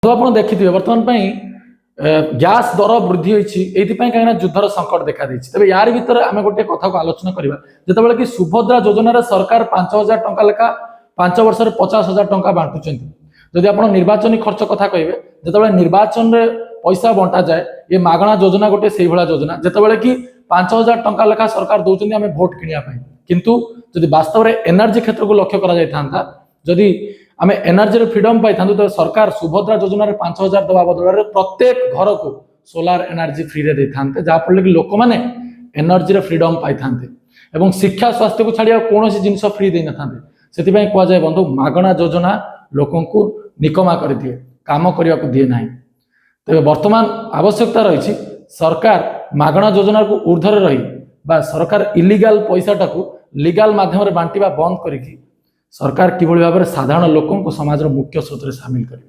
तो आप देखिए बर्तमान गैस दर वृद्धि होती कहीं युद्धर संकट देखा देती। तेज यार भर आम गोटे कथा को आलोचना करवा जिते कि सुभद्रा योजन सरकार 5,000 टंका लेखा 5 वर्ष 50,000 टंका बांटुं। जदि आप निर्वाचन खर्च कथा कहे जो निर्वाचन में पैसा बंटा जाए ये मागणा योजना गोटे से योजना जिते कि 5,000 टंका लेखा सरकार दौरान आम भोट किणापी किंतु जदि वास्तव में एनर्जी क्षेत्र को लक्ष्य करा जदि आम एनर्जी फ्रीडम पाई तो सरकार सुभद्रा योजना 5,000 दवा बदल प्रत्येक घर को सोलार एनर्जी फ्री रे देते जहाँफल कि लोक मैंने एनर्जी फ्रीडम पाई था शिक्षा स्वास्थ्य को छाड़ कौन जिन फ्री दे ना से कहुए बंधु मागणा योजना लोक निकमा कर दिए काम करने को दिए ना। तेज बर्तमान आवश्यकता रही सरकार मागणा योजना को ऊर्धर रही सरकार इलीगल पैसाटा को लीगल माध्यम बांटा बंद करी सरकार किभली भाव में साधारण लोक समाज मुख्य स्रोत सामिल करें।